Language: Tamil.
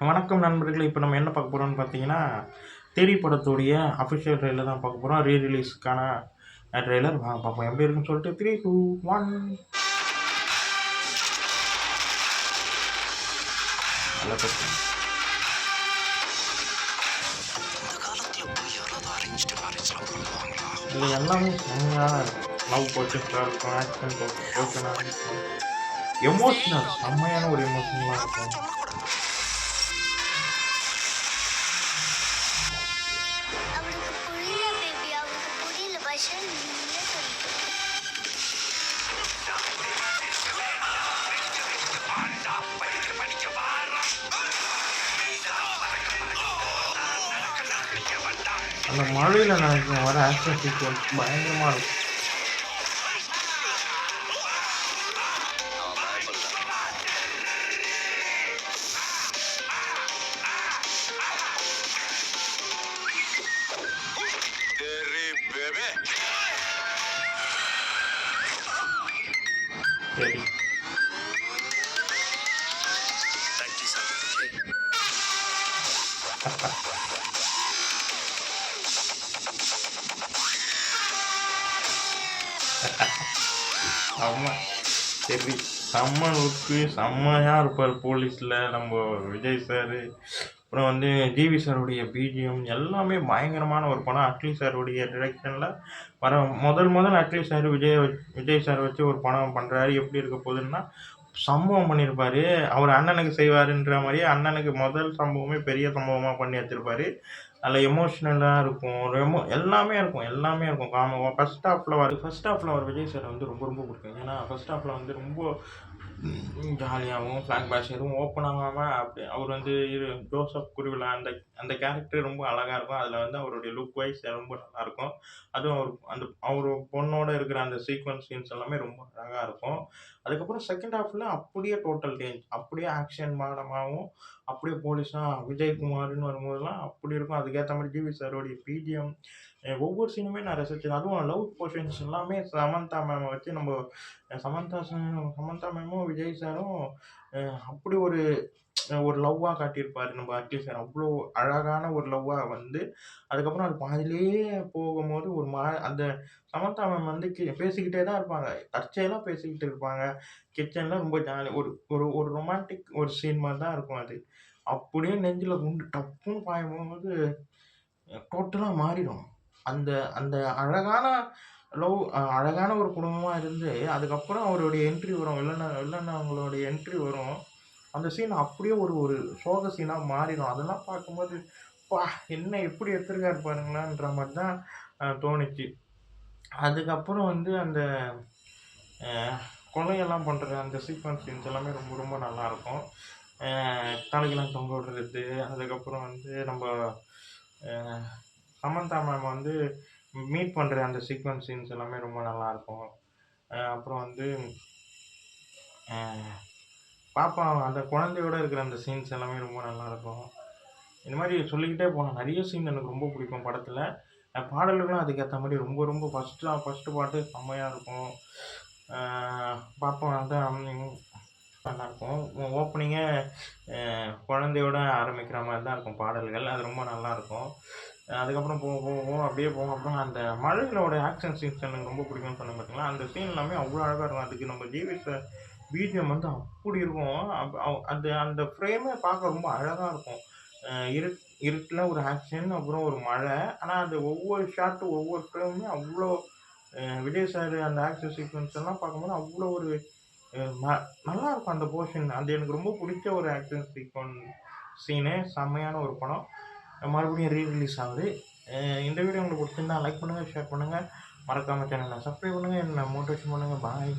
வணக்கம் நண்பர்களே! இப்போ நம்ம என்ன பார்க்க போறோம்னு பார்த்தீங்கன்னா, தெறி படத்துடைய அஃபிஷியல் ட்ரெய்லர் தான் பார்க்க போறோம். ரிலீஸ்க்கான ட்ரெய்லர் வாங்க பார்ப்போம். எப்படி இருக்குன்னு சொல்லிட்டு 3, 2, 1 நல்லா பேசுங்க. இதுல எல்லாமே செம்மையா இருக்கும். லவ் போர்ஷன்ஸா இருக்கும், ஆக்ஷன் போர்ஷனா இருக்கும். எமோஷனல் செம்மையான ஒரு எமோஷனலா இருக்கும். அவளுக்கு புரியல பேபி, அவளுக்கு புரியல பாஷா, நீயே சொல்லு. அந்த மழையில நான் வர ஆக்ஷன் சீக்வன்ஸ் பயங்கரமா இருக்கும். तेरी बेबे சரி. प्रैक्टिस आती செம்ம. சரி. செம்ம லுக்கு செம்மையா இருப்பார் போலீஸ்ல நம்ம விஜய் சாரு. அப்புறம் வந்து ஜிவி சாருடைய பிஜிஎம் எல்லாமே பயங்கரமான ஒரு படம். அட்லி சாருடைய டிரெக்ஷன்ல வர முதல் அட்லி சார் விஜய் சார் வச்சு ஒரு படம் பண்றாரு. எப்படி இருக்க போகுதுன்னா, சம்பவம் பண்ணியிருப்பாரு. அவர் அண்ணனுக்கு செய்வாருன்ற மாரியே அண்ணனுக்கு முதல் சம்பவமே பெரிய சம்பவமா பண்ணி வச்சிருப்பாரு. அதில எமோஷனலா இருக்கும். ஒரு எல்லாமே இருக்கும் எல்லாமே இருக்கும். ஃபர்ஸ்ட் ஹாஃப்ல வர விஜய் சார வந்து ரொம்ப பிடிக்கும். ஏன்னா, ஃபர்ஸ்ட் ஹாஃப்ல வந்து ரொம்ப ஜாலியாவும், ஃபிளாக் பாஷ் எதுவும் ஓப்பன் ஆகாம அப்படி அவர் வந்து ஜோசப் குருவிலா அந்த அந்த கேரக்டர் ரொம்ப அழகா இருக்கும். அதில வந்து அவருடைய லுக் வைஸ் ரொம்ப நல்லாயிருக்கும். அதுவும் அவரு பொண்ணோட இருக்கிற அந்த சீக்வென்ஸ் சீன்ஸ் எல்லாமே ரொம்ப அழகா இருக்கும். அதுக்கப்புறம் செகண்ட் ஹாஃப்ல அப்படியே டோட்டல் சேஞ்ச். அப்படியே ஆக்ஷன் பாடமாவும், அப்படியே போலீஸா விஜயகுமார்ன்னு வரும்போதெல்லாம் அப்படி இருக்கும். அதுக்கேத்த மாரி ஜிவி சாரோடைய பிஜிஎம் ஒவ்வொரு சீனுமே நான் ரசிச்சேன். அதுவும் லவ் போர்ஷன்ஸ் எல்லாமே சமந்தா மேம வச்சு சமந்தா மேமும், விஜய் சாரும் அ அப்படி ஒரு ஒரு லவ்வா காட்டியிருப்பாரு நம்ம அட்லி சார். அவ்ளோ அழகான ஒரு லவ்வா வந்து, அதுக்கப்புறம் அது பாதியிலேயே போகும்போது அந்த சமந்தா மேம் வந்து பேசிக்கிட்டே தான் இருப்பாங்க. தற்செயலா பேசிக்கிட்டு இருப்பாங்க. கிச்சன்ல ரொம்ப ஜாலி ஒரு ஒரு ஒரு ரொமான்டிக் ஒரு சீன் மாரி தான் இருக்கும் அது. அப்படியே நெஞ்சில குண்டு டப்புன்னு பாயும்போது டோட்டலா மாறிடும். அந்த அந்த அழகான அழகான ஒரு குடும்பமா இருந்து, அதுக்கப்புறம் அவருடைய என்ட்ரி வரும். வில்லன் அவங்களுடைய என்ட்ரி வரும். அந்த சீன் அப்படியே ஒரு ஒரு சோக சீனா மாறிடும். அதெல்லாம் பார்க்கும்போது, "அப்பா! என்ன எப்படி எடுத்திருக்காரு பாருங்களேன்ற" மாரி தான் தோணுச்சு. அதுக்கப்புறம் வந்து அந்த அ கொலையெல்லாம் பண்ற அந்த சீக்வென்ஸ் சீன்ஸ் எல்லாமே ரொம்ப நல்லாயிருக்கும். தலைகீழா தொங்க விடுறது, அதுக்கப்புறம் வந்து நம்ப அ சமந்தா மேம் வந்து மீட் பண்ற அந்த சீக்வென்ஸ் சீன்ஸ் எல்லாமே ரொம்ப நல்லாயிருக்கும். அப்புறம் வந்து அ பாப்பா அந்த குழந்தையோட இருக்கிற அந்த சீன்ஸ் எல்லாமே ரொம்ப நல்லாயிருக்கும். இந்த மாரி சொல்லிக்கிட்டே போலாம். நெறைய சீன் எனக்கு ரொம்ப பிடிக்கும் படத்துல. பாடல்களும் அதுக்கேத்த மாரி ரொம்ப ஃபர்ஸ்ட்டு பாட்டு செம்மையா இருக்கும். அ பாப்பா வந்து நல்லாயிருக்கும். ஓப்பனிங்கே குழந்தையோட ஆரம்பிக்கிற மாரி தான் இருக்கும் பாடல்கள். அது ரொம்ப நல்லாயிருக்கும். அதுக்கப்புறம் போக அப்படியே போகும். அப்புறம் அந்த மழையிலோட ஆக்ஷன் சீன்ஸ் எனக்கு ரொம்ப பிடிக்கும்னு சொன்னேன் பார்த்தீங்களா, அந்த சீன் எல்லாமே அவ்வளோ அழகா இருக்கும். அதுக்கு நம்ம ஜிவி சார் பிஜிஎம் வந்து அப்படி இருக்கும். அப் அவ் அந்த அந்த ஃப்ரேமே பார்க்க ரொம்ப அழகா இருக்கும். அ இருட்டுல ஒரு ஆக்ஷன், அப்புறம் ஒரு மழை. ஆனா, அந்த ஒவ்வொரு ஷாட்டும், ஒவ்வொரு ஃப்ரேமுமே அவ்ளோ விஜய் சார் அந்த ஆக்ஷன் சீக்வென்ஸ் எல்லாம் பார்க்கும்போது அவ்ளோ ஒரு அ ந நல்லாருக்கும் அந்த போர்ஷன். அது எனக்கு ரொம்ப புடிச்ச ஒரு ஆக்ஷன் சீனு. செம்மையான ஒரு படம். மறுபடியும் ரிலீஸ் ஆகுது. இந்த வீடியோ உங்களுக்கு புடிச்சிருந்தா லைக் பண்ணுங்க, ஷேர் பண்ணுங்க. மறக்காம சேனல சப்ஸ்கிரைப் பண்ணுங்க. என்ன மோட்டிவேஷன் பண்ணுங்க. பாய்.